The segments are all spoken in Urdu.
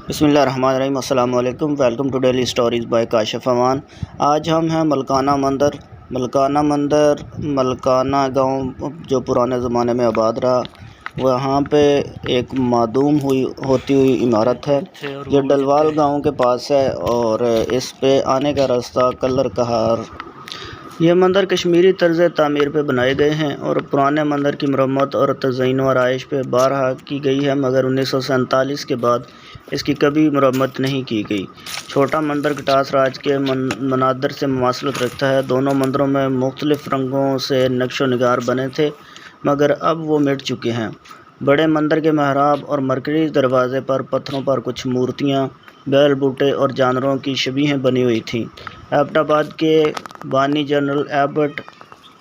بسم اللہ الرحمن الرحیم۔ السلام علیکم، welcome to daily stories by Kashif Aman. آج ہم ہیں ملکانہ مندر۔ ملکانہ گاؤں جو پرانے زمانے میں آباد رہا، وہاں پہ ایک معدوم ہوتی ہوئی عمارت ہے۔ یہ ڈلوال گاؤں کے پاس ہے اور اس پہ آنے کا راستہ کلر کہار۔ یہ مندر کشمیری طرز تعمیر پہ بنائے گئے ہیں اور پرانے مندر کی مرمت اور تزئین و آرائش پہ بارہا کی گئی ہے، مگر 1947 کے بعد اس کی کبھی مرمت نہیں کی گئی۔ چھوٹا مندر کٹاس راج کے مناظر سے مماثلت رکھتا ہے۔ دونوں مندروں میں مختلف رنگوں سے نقش و نگار بنے تھے، مگر اب وہ مٹ چکے ہیں۔ بڑے مندر کے محراب اور مرکزی دروازے پر پتھروں پر کچھ مورتیاں، بیل بوٹے اور جانوروں کی شبیہیں بنی ہوئی تھیں۔ ایبٹ آباد کے بانی جنرل ایبٹ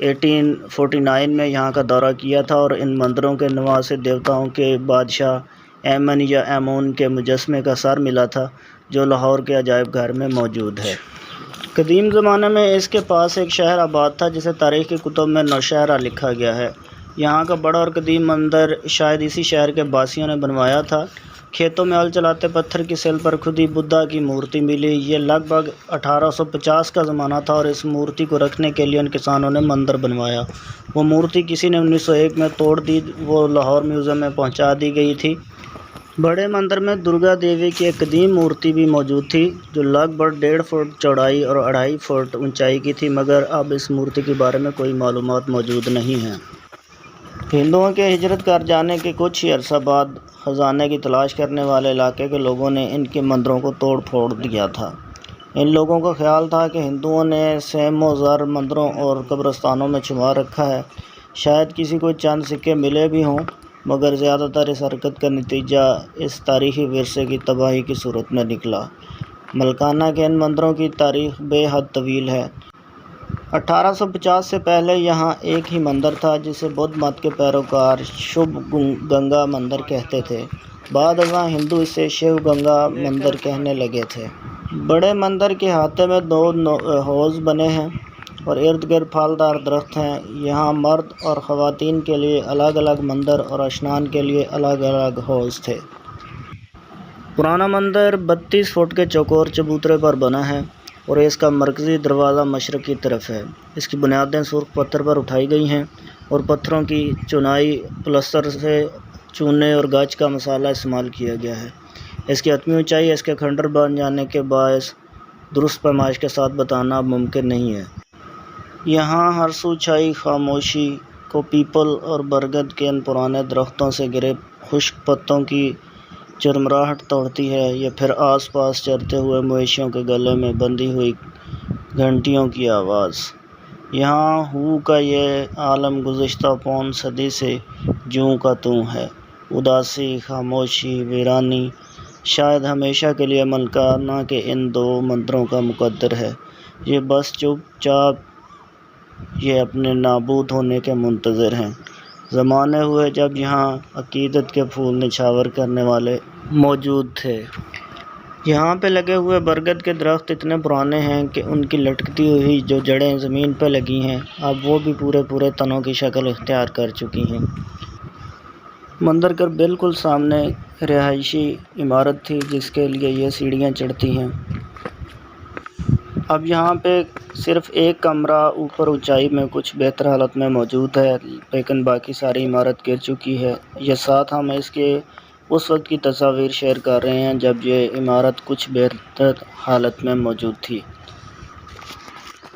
1849 میں یہاں کا دورہ کیا تھا اور ان مندروں کے نواسے دیوتاؤں کے بادشاہ ایمن یا ایمون کے مجسمے کا سر ملا تھا، جو لاہور کے عجائب گھر میں موجود ہے۔ قدیم زمانے میں اس کے پاس ایک شہر آباد تھا، جسے تاریخ کی کتب میں نوشہرہ لکھا گیا ہے۔ یہاں کا بڑا اور قدیم مندر شاید اسی شہر کے باسیوں نے بنوایا تھا۔ کھیتوں میں ہل چلاتے پتھر کی سل پر کھدی بدھا کی مورتی ملی۔ یہ لگ بھگ 1850 کا زمانہ تھا اور اس مورتی کو رکھنے کے لیے ان کسانوں نے مندر بنوایا۔ وہ مورتی کسی نے 1901 میں توڑ دی، وہ لاہور میوزیم میں پہنچا دی گئی تھی۔ بڑے مندر میں درگا دیوی کی ایک قدیم مورتی بھی موجود تھی، جو لگ بھگ 1.5 فٹ چوڑائی اور 2.5 فٹ اونچائی کی تھی، مگر اب اس مورتی کے بارے میں کوئی معلومات موجود نہیں ہیں۔ ہندوؤں کے ہجرت کر جانے کے کچھ ہی عرصہ بعد خزانے کی تلاش کرنے والے علاقے کے لوگوں نے ان کے مندروں کو توڑ پھوڑ دیا تھا۔ ان لوگوں کا خیال تھا کہ ہندوؤں نے سیم و زر مندروں اور قبرستانوں میں چھپا رکھا ہے۔ شاید کسی کو چند سکے ملے بھی ہوں، مگر زیادہ تر اس حرکت کا نتیجہ اس تاریخی ورثے کی تباہی کی صورت میں نکلا۔ ملکانہ کے ان مندروں کی تاریخ بے حد طویل ہے۔ 1850 سے پہلے یہاں ایک ہی مندر تھا، جسے بدھ مت کے پیروکار شبھ گنگا مندر کہتے تھے۔ بعد ازاں ہندو اسے شیو گنگا مندر کہنے لگے تھے۔ بڑے مندر کے احاطے میں 2 حوض بنے ہیں اور ارد گرد پھلدار درخت ہیں۔ یہاں مرد اور خواتین کے لیے الگ الگ مندر اور اشنان کے لیے الگ الگ حوض تھے۔ پرانا مندر 32 فٹ کے چوکور چبوترے پر بنا ہے اور اس کا مرکزی دروازہ مشرق کی طرف ہے۔ اس کی بنیادیں سرخ پتھر پر اٹھائی گئی ہیں اور پتھروں کی چنائی پلستر سے چونے اور گچ کا مسالہ استعمال کیا گیا ہے۔ اس کی حتمی اونچائی اس کے کھنڈر بن جانے کے باعث درست پیمائش کے ساتھ بتانا اب ممکن نہیں ہے۔ یہاں ہر سو چھائی خاموشی کو پیپل اور برگد کے ان پرانے درختوں سے گرے خشک پتوں کی چرمراہٹ توڑتی ہے، یا پھر آس پاس چرتے ہوئے مویشیوں کے گلے میں بندھی ہوئی گھنٹیوں کی آواز۔ یہاں ہو کا یہ عالم گزشتہ پون صدی سے جوں کا توں ہے۔ اداسی، خاموشی، ویرانی شاید ہمیشہ کے لیے ملکانہ کے ان 2 مندروں کا مقدر ہے۔ یہ بس چپ چاپ یہ اپنے نابود ہونے کے منتظر ہیں۔ زمانے ہوئے جب یہاں عقیدت کے پھول نچھاور کرنے والے موجود تھے۔ یہاں پہ لگے ہوئے برگد کے درخت اتنے پرانے ہیں کہ ان کی لٹکتی ہوئی جو جڑیں زمین پہ لگی ہیں، اب وہ بھی پورے تنوں کی شکل اختیار کر چکی ہیں۔ مندر کے بالکل سامنے رہائشی عمارت تھی، جس کے لیے یہ سیڑھیاں چڑھتی ہیں۔ اب یہاں پہ صرف ایک کمرہ اوپر اونچائی میں کچھ بہتر حالت میں موجود ہے، لیکن باقی ساری عمارت گر چکی ہے۔ یہ ساتھ ہم اس کے اس وقت کی تصاویر شیئر کر رہے ہیں جب یہ عمارت کچھ بہتر حالت میں موجود تھی۔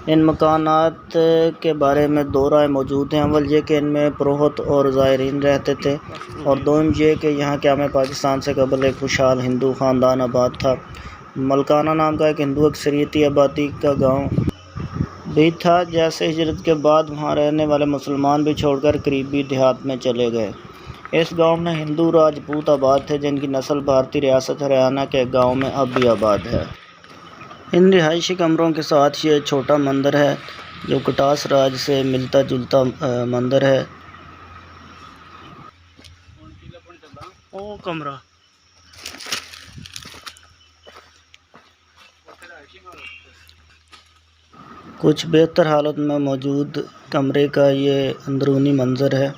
ان مکانات کے بارے میں 2 رائے موجود ہیں۔ اول یہ کہ ان میں پروہت اور زائرین رہتے تھے، اور دوم یہ کہ یہاں قیام پاکستان سے قبل ایک خوشحال ہندو خاندان آباد تھا۔ ملکانہ نام کا ایک ہندو اکثریتی آبادی کا گاؤں بھی تھا۔ جیسے ہجرت کے بعد وہاں رہنے والے مسلمان بھی چھوڑ کر قریبی دیہات میں چلے گئے۔ اس گاؤں میں ہندو راجپوت آباد تھے، جن کی نسل بھارتی ریاست ہریانہ کے ایک گاؤں میں اب بھی آباد ہے۔ ان رہائشی کمروں کے ساتھ یہ چھوٹا مندر ہے، جو کٹاس راج سے ملتا جلتا مندر ہے۔ کمرہ کچھ بہتر حالت میں موجود کمرے کا یہ اندرونی منظر ہے۔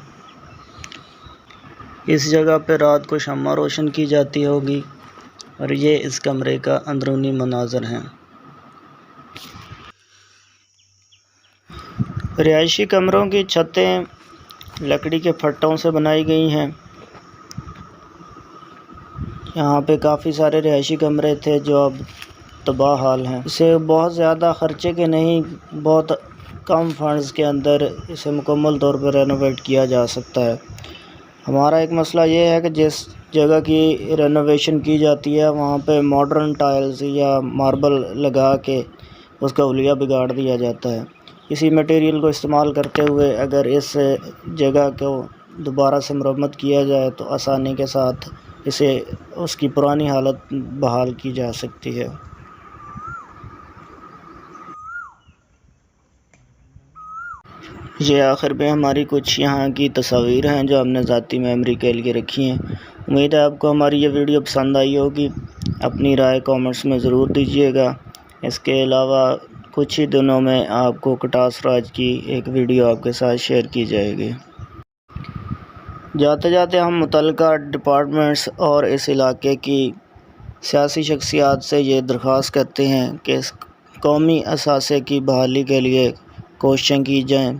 اس جگہ پہ رات کو شمع روشن کی جاتی ہوگی۔ اور یہ اس کمرے کا اندرونی مناظر ہیں۔ رہائشی کمروں کی چھتیں لکڑی کے پھٹوں سے بنائی گئی ہیں۔ یہاں پہ کافی سارے رہائشی کمرے تھے جو اب تباہ حال ہیں۔ اسے بہت زیادہ خرچے کے نہیں، بہت کم فنڈز کے اندر اسے مکمل طور پر رینوویٹ کیا جا سکتا ہے۔ ہمارا ایک مسئلہ یہ ہے کہ جس جگہ کی رینوویشن کی جاتی ہے وہاں پہ ماڈرن ٹائلز یا ماربل لگا کے اس کا حلیہ بگاڑ دیا جاتا ہے۔ اسی مٹیریل کو استعمال کرتے ہوئے اگر اس جگہ کو دوبارہ سے مرمت کیا جائے تو آسانی کے ساتھ اسے اس کی پرانی حالت بحال کی جا سکتی ہے۔ یہ آخر میں ہماری کچھ یہاں کی تصاویر ہیں جو ہم نے ذاتی میموری کے لیے رکھی ہیں۔ امید ہے آپ کو ہماری یہ ویڈیو پسند آئی ہوگی۔ اپنی رائے کامنٹس میں ضرور دیجیے گا۔ اس کے علاوہ کچھ ہی دنوں میں آپ کو کٹاس راج کی ایک ویڈیو آپ کے ساتھ شیئر کی جائے گی۔ جاتے جاتے ہم متعلقہ ڈپارٹمنٹس اور اس علاقے کی سیاسی شخصیات سے یہ درخواست کرتے ہیں کہ اس قومی اثاثے کی بحالی کے لیے کوششیں کی جائیں۔